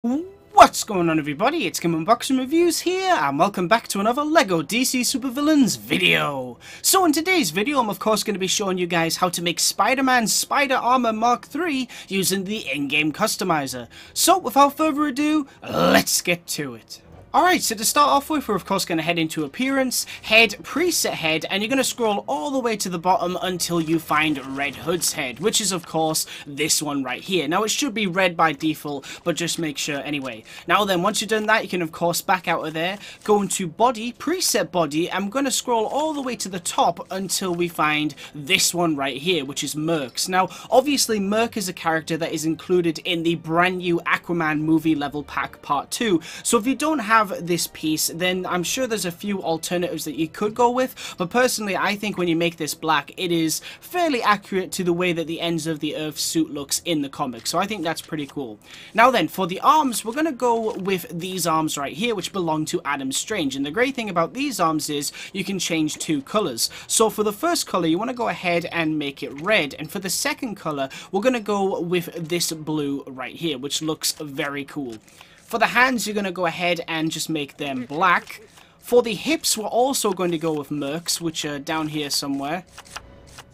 What's going on, everybody? It's GAMEUNBOXINGREVIEWS here, and welcome back to another LEGO DC Supervillains video. So in today's video, I'm of course going to be showing you guys how to make Spider-Man Spider Armor Mark III using the in-game customizer. So without further ado, let's get to it. Alright, so to start off with, we're of course going to head into Appearance, Head, Preset Head, and you're going to scroll all the way to the bottom until you find Red Hood's head, which is of course this one right here. Now it should be red by default, but just make sure anyway. Now then, once you've done that, you can of course back out of there, go into Body, Preset Body, and I'm going to scroll all the way to the top until we find this one right here, which is Mercs. Now, obviously Merc is a character that is included in the brand new Aquaman movie level pack part 2, so if you don't have this piece, then I'm sure there's a few alternatives that you could go with, but personally I think when you make this black, it is fairly accurate to the way that the ends of the Earth suit looks in the comics, so I think that's pretty cool. Now then, for the arms, we're going to go with these arms right here, which belong to Adam Strange, and the great thing about these arms is you can change two colors. So for the first color, you want to go ahead and make it red, and for the second color, we're going to go with this blue right here, which looks very cool. For the hands, you're going to go ahead and just make them black. For the hips, we're also going to go with Mercs, which are down here somewhere.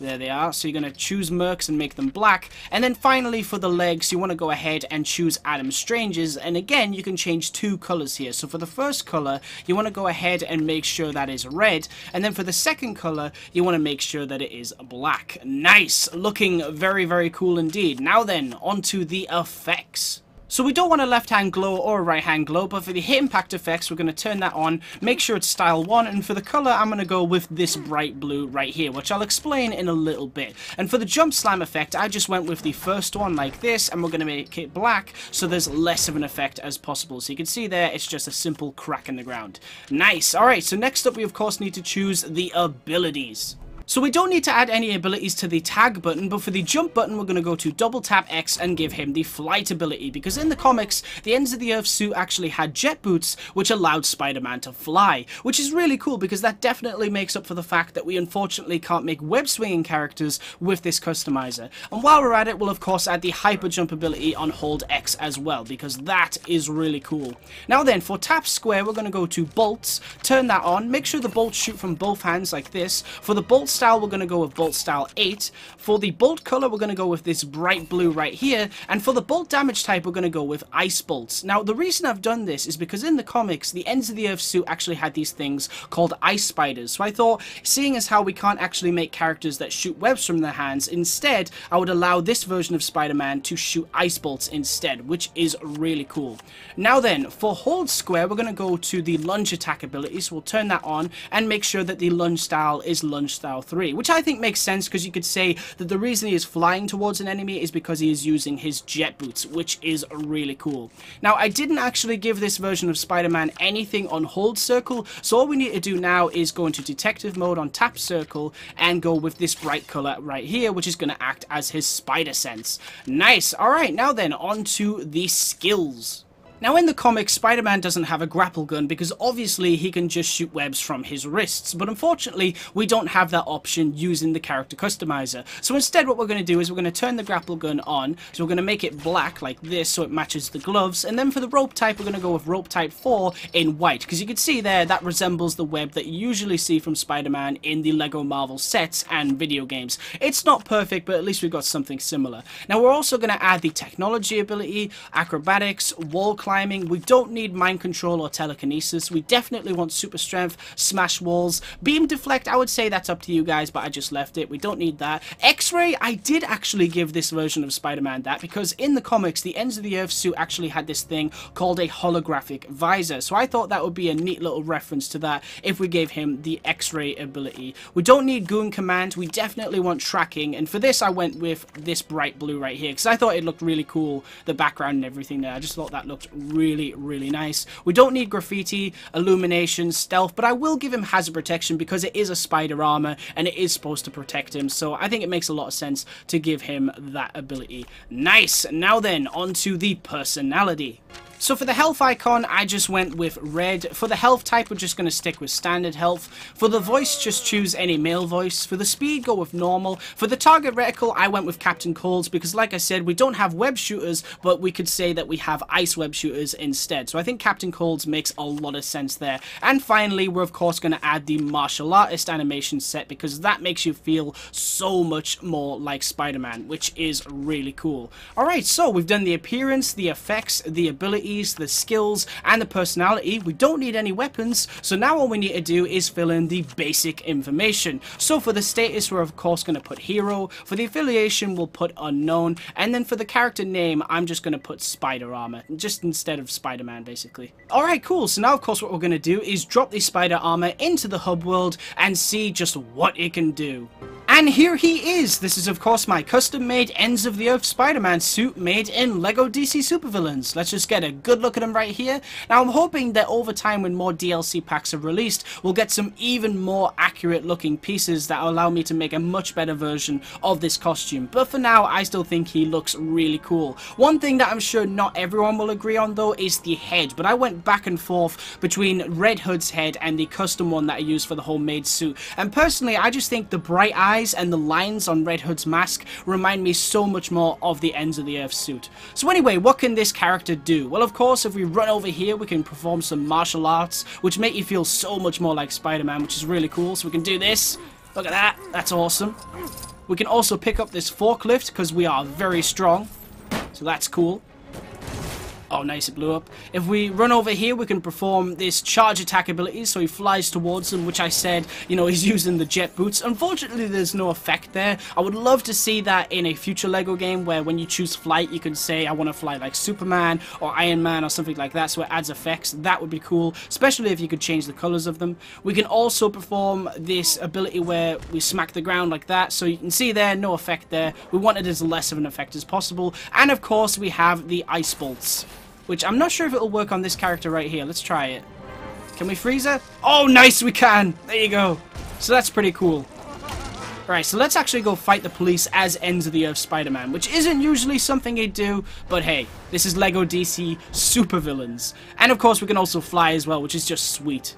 There they are. So you're going to choose Mercs and make them black. And then finally, for the legs, you want to go ahead and choose Adam Strange's. And again, you can change two colors here. So for the first color, you want to go ahead and make sure that is red. And then for the second color, you want to make sure that it is black. Nice. Looking very, very cool indeed. Now then, onto the effects. So we don't want a left-hand glow or a right-hand glow, but for the hit impact effects, we're going to turn that on, make sure it's style 1, and for the color, I'm going to go with this bright blue right here, which I'll explain in a little bit. And for the jump slam effect, I just went with the first one like this, and we're going to make it black, so there's less of an effect as possible. So you can see there, it's just a simple crack in the ground. Nice! Alright, so next up, we of course need to choose the abilities. So we don't need to add any abilities to the tag button, but for the jump button, we're going to go to double tap X and give him the flight ability, because in the comics, the ends of the Earth suit actually had jet boots, which allowed Spider-Man to fly, which is really cool because that definitely makes up for the fact that we unfortunately can't make web swinging characters with this customizer. And while we're at it, we'll of course add the hyper jump ability on hold X as well, because that is really cool. Now then, for tap square, we're going to go to bolts, turn that on, make sure the bolts shoot from both hands like this. For the bolt style, we're going to go with bolt style 8. For the bolt color, we're going to go with this bright blue right here. And for the bolt damage type, we're going to go with ice bolts. Now, the reason I've done this is because in the comics, the ends of the Earth suit actually had these things called ice spiders. So I thought, seeing as how we can't actually make characters that shoot webs from their hands, instead, I would allow this version of Spider-Man to shoot ice bolts instead, which is really cool. Now then, for hold square, we're going to go to the lunge attack ability. So we'll turn that on and make sure that the lunge style is lunge style 3. Which I think makes sense, because you could say that the reason he is flying towards an enemy is because he is using his jet boots, which is really cool. Now, I didn't actually give this version of Spider-Man anything on hold circle, so all we need to do now is go into detective mode on tap circle and go with this bright color right here, which is going to act as his spider sense. Nice. Alright, now then, on to the skills. Now in the comics, Spider-Man doesn't have a grapple gun because obviously he can just shoot webs from his wrists, but unfortunately we don't have that option using the character customizer. So instead what we're going to do is we're going to turn the grapple gun on, so we're going to make it black like this so it matches the gloves, and then for the rope type we're going to go with rope type 4 in white, because you can see there that resembles the web that you usually see from Spider-Man in the LEGO Marvel sets and video games. It's not perfect, but at least we've got something similar. Now we're also going to add the technology ability, acrobatics, wall climbing. We don't need mind control or telekinesis. We definitely want super strength, smash walls, beam deflect. I would say that's up to you guys, but I just left it. We don't need that. X-ray, I did actually give this version of Spider-Man that, because in the comics, the ends of the Earth suit actually had this thing called a holographic visor. So I thought that would be a neat little reference to that if we gave him the X-ray ability. We don't need goon command. We definitely want tracking. And for this, I went with this bright blue right here, because I thought it looked really cool, the background and everything there. I just thought that looked really nice. We don't need graffiti, illumination, stealth, but I will give him hazard protection because it is a spider armor and it is supposed to protect him, so I think it makes a lot of sense to give him that ability. Nice. Now then, on to the personality. So for the health icon, I just went with red. For the health type, we're just going to stick with standard health. For the voice, just choose any male voice. For the speed, go with normal. For the target reticle, I went with Captain Cold's because, like I said, we don't have web shooters, but we could say that we have ice web shooters instead. So I think Captain Cold's makes a lot of sense there. And finally, we're of course going to add the martial artist animation set because that makes you feel so much more like Spider-Man, which is really cool. Alright, so we've done the appearance, the effects, the abilities, the skills, and the personality. We don't need any weapons, so now all we need to do is fill in the basic information. So for the status, we're of course going to put hero. For the affiliation, we'll put unknown. And then for the character name, I'm just going to put Spider Armor, just instead of Spider-Man, basically. Alright, cool. So now, of course, what we're going to do is drop the Spider Armor into the hub world and see just what it can do. And here he is! This is of course my custom-made Ends of the Earth Spider-Man suit made in LEGO DC Supervillains. Let's just get a good look at him right here. Now I'm hoping that over time when more DLC packs are released, we'll get some even more accurate looking pieces that will allow me to make a much better version of this costume. But for now, I still think he looks really cool. One thing that I'm sure not everyone will agree on though is the head, but I went back and forth between Red Hood's head and the custom one that I used for the homemade suit. And personally, I just think the bright eyes and the lines on Red Hood's mask remind me so much more of the Ends of the Earth suit. So anyway, what can this character do? Well, of course, if we run over here, we can perform some martial arts, which make you feel so much more like Spider-Man, which is really cool. So we can do this. Look at that. That's awesome. We can also pick up this forklift because we are very strong. So that's cool. Oh, nice, it blew up. If we run over here, we can perform this charge attack ability, so he flies towards them, which I said, you know, he's using the jet boots. Unfortunately, there's no effect there. I would love to see that in a future LEGO game where when you choose flight, you can say, I want to fly like Superman or Iron Man or something like that, so it adds effects. That would be cool, especially if you could change the colors of them. We can also perform this ability where we smack the ground like that, so you can see there, no effect there. We want it as less of an effect as possible. And of course, we have the ice bolts, which I'm not sure if it'll work on this character right here. Let's try it. Can we freeze her? Oh, nice, we can! There you go. So that's pretty cool. Right, so let's actually go fight the police as Ends of the Earth Spider-Man, which isn't usually something he'd do, but hey, this is LEGO DC Supervillains. And of course, we can also fly as well, which is just sweet.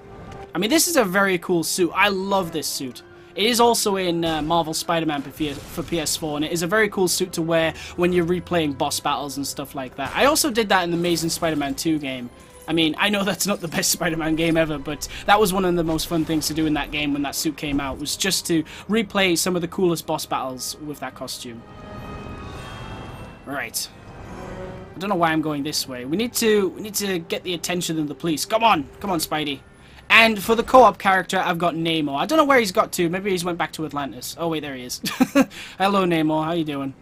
I mean, this is a very cool suit. I love this suit. It is also in Marvel Spider-Man for PS4, and it is a very cool suit to wear when you're replaying boss battles and stuff like that. I also did that in the Amazing Spider-Man 2 game. I mean, I know that's not the best Spider-Man game ever, but that was one of the most fun things to do in that game when that suit came out, was just to replay some of the coolest boss battles with that costume. Right. I don't know why I'm going this way. We need to get the attention of the police. Come on, Spidey. And for the co-op character, I've got Namor. I don't know where he's got to. Maybe he's went back to Atlantis. Oh, wait, there he is. Hello, Namor. How you doing?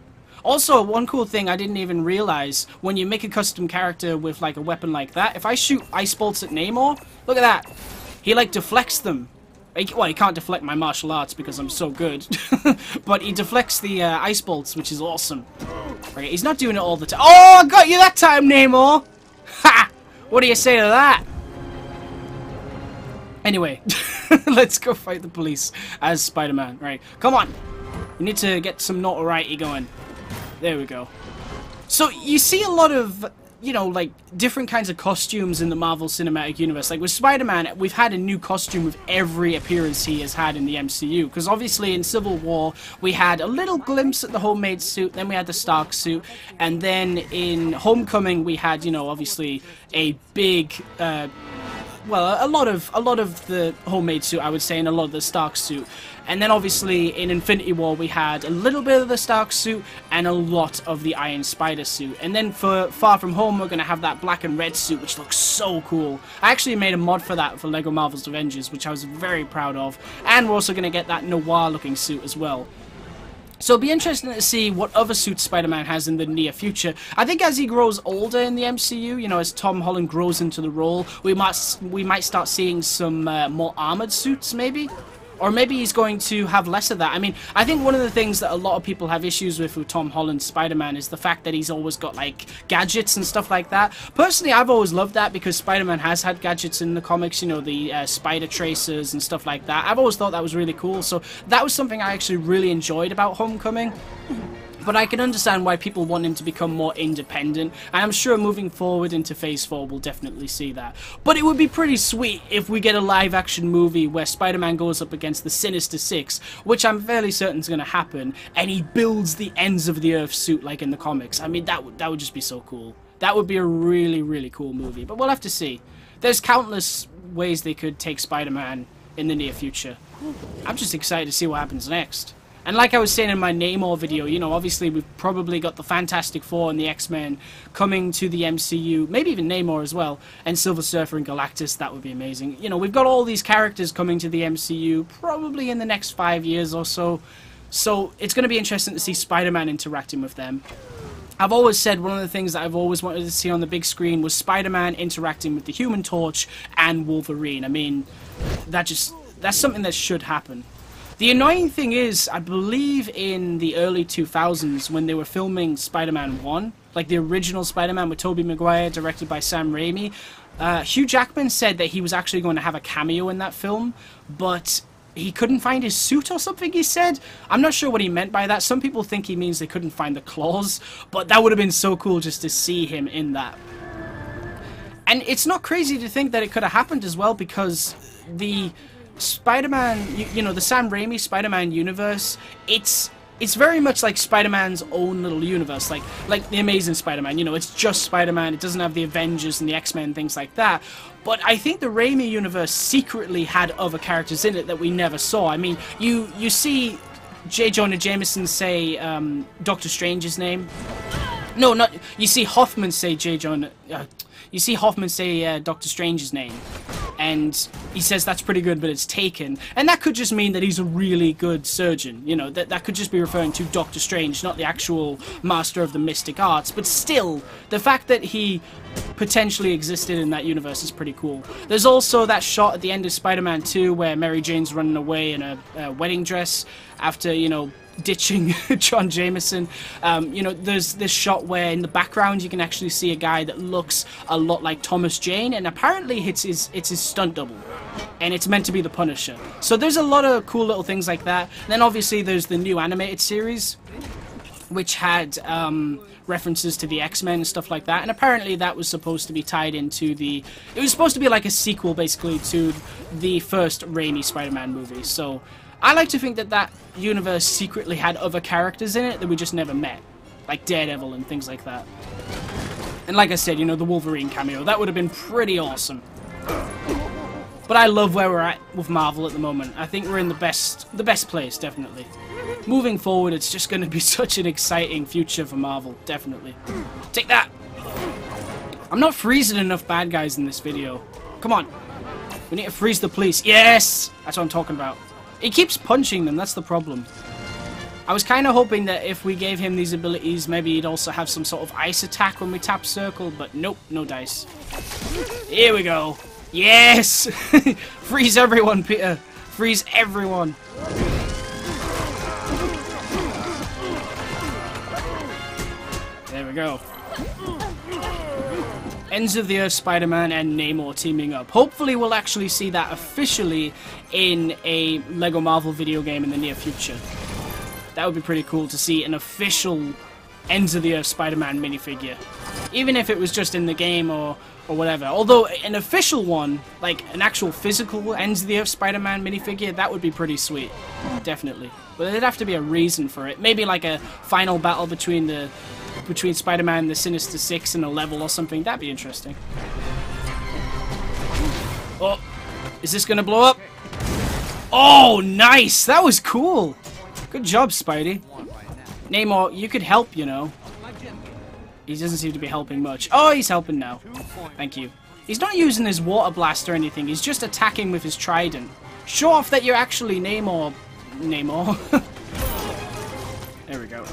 Also, one cool thing I didn't even realize, when you make a custom character with, like, a weapon like that, if I shoot ice bolts at Namor, look at that. He, like, deflects them. Well, he can't deflect my martial arts because I'm so good. But he deflects the ice bolts, which is awesome. Right, he's not doing it all the time. Oh, I got you that time, Namor! Ha! What do you say to that? Anyway, let's go fight the police as Spider-Man. Right, come on. We need to get some notoriety going. There we go. So, you see a lot of, you know, like, different kinds of costumes in the Marvel Cinematic Universe. Like, with Spider-Man, we've had a new costume with every appearance he has had in the MCU. Because, obviously, in Civil War, we had a little glimpse at the homemade suit, then we had the Stark suit, and then in Homecoming, we had, you know, obviously, a big, well, a lot of the homemade suit, I would say, and a lot of the Stark suit. And then obviously in Infinity War we had a little bit of the Stark suit and a lot of the Iron Spider suit. And then for Far From Home we're going to have that black and red suit, which looks so cool. I actually made a mod for that for LEGO Marvel's Avengers, which I was very proud of. And we're also going to get that noir looking suit as well. So it'll be interesting to see what other suits Spider-Man has in the near future. I think as he grows older in the MCU, you know, as Tom Holland grows into the role, we might start seeing some more armored suits, maybe? Or maybe he's going to have less of that. I mean, I think one of the things that a lot of people have issues with Tom Holland's Spider-Man is the fact that he's always got, like, gadgets and stuff like that. Personally, I've always loved that because Spider-Man has had gadgets in the comics, you know, the spider tracers and stuff like that. I've always thought that was really cool, so that was something I actually really enjoyed about Homecoming. But I can understand why people want him to become more independent, and I'm sure moving forward into Phase 4 we'll definitely see that. But it would be pretty sweet if we get a live-action movie where Spider-Man goes up against the Sinister Six, which I'm fairly certain is going to happen, and he builds the ends of the Earth suit like in the comics. I mean, that would just be so cool. That would be a really, really cool movie, but we'll have to see. There's countless ways they could take Spider-Man in the near future. I'm just excited to see what happens next. And like I was saying in my Namor video, you know, obviously we've probably got the Fantastic Four and the X-Men coming to the MCU, maybe even Namor as well, and Silver Surfer and Galactus. That would be amazing. You know, we've got all these characters coming to the MCU probably in the next 5 years or so. So it's going to be interesting to see Spider-Man interacting with them. I've always said one of the things that I've always wanted to see on the big screen was Spider-Man interacting with the Human Torch and Wolverine. I mean, that's something that should happen. The annoying thing is, I believe in the early 2000s when they were filming Spider-Man 1, like the original Spider-Man with Tobey Maguire, directed by Sam Raimi, Hugh Jackman said that he was actually going to have a cameo in that film, but he couldn't find his suit or something, he said. I'm not sure what he meant by that. Some people think he means they couldn't find the claws, but that would have been so cool just to see him in that. And it's not crazy to think that it could have happened as well, because the Spider-Man, you know, the Sam Raimi Spider-Man universe, it's very much like Spider-Man's own little universe, like the Amazing Spider-Man, you know, it's just Spider-Man, it doesn't have the Avengers and the X-Men, things like that. But I think the Raimi universe secretly had other characters in it that we never saw. I mean, you see J. Jonah Jameson say Doctor Strange's name. No, not, you see Hoffman say you see Hoffman say Doctor Strange's name. And he says that's pretty good, but it's taken. And that could just mean that he's a really good surgeon. You know, that could just be referring to Doctor Strange, not the actual master of the mystic arts. But still, the fact that he potentially existed in that universe is pretty cool. There's also that shot at the end of Spider-Man 2 where Mary Jane's running away in a wedding dress after, you know, ditching John Jameson. You know, there's this shot where in the background you can actually see a guy that looks a lot like Thomas Jane, and apparently it's his stunt double, and it's meant to be the Punisher. So there's a lot of cool little things like that. And then obviously there's the new animated series, which had references to the X-Men and stuff like that, and apparently that was supposed to be tied into it was supposed to be like a sequel basically to the first Raimi Spider-Man movie. So I like to think that that universe secretly had other characters in it that we just never met, like Daredevil and things like that. And like I said, you know, the Wolverine cameo, that would have been pretty awesome. But I love where we're at with Marvel at the moment. I think we're in the best place, definitely. Moving forward, it's just going to be such an exciting future for Marvel, definitely. Take that! I'm not freezing enough bad guys in this video. Come on. We need to freeze the police. Yes! That's what I'm talking about. He keeps punching them, that's the problem. I was kind of hoping that if we gave him these abilities, maybe he'd also have some sort of ice attack when we tap circle, but nope, no dice. Here we go. Yes! Freeze everyone, Peter. Freeze everyone. There we go. Ends of the Earth Spider-Man and Namor teaming up. Hopefully we'll actually see that officially in a LEGO Marvel video game in the near future. That would be pretty cool to see an official Ends of the Earth Spider-Man minifigure. Even if it was just in the game or whatever. Although an official one, like an actual physical Ends of the Earth Spider-Man minifigure, that would be pretty sweet. Definitely. But there'd have to be a reason for it. Maybe like a final battle between Spider-Man and the Sinister Six in a level or something. That'd be interesting. Oh, is this gonna blow up? Oh, nice! That was cool! Good job, Spidey. Namor, you could help, you know. He doesn't seem to be helping much. Oh, he's helping now. Thank you. He's not using his water blast or anything. He's just attacking with his trident. Show off that you're actually Namor. There we go.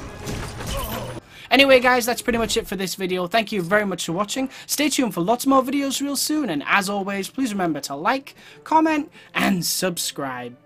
Anyway, guys, that's pretty much it for this video. Thank you very much for watching. Stay tuned for lots more videos real soon. And as always, please remember to like, comment, and subscribe.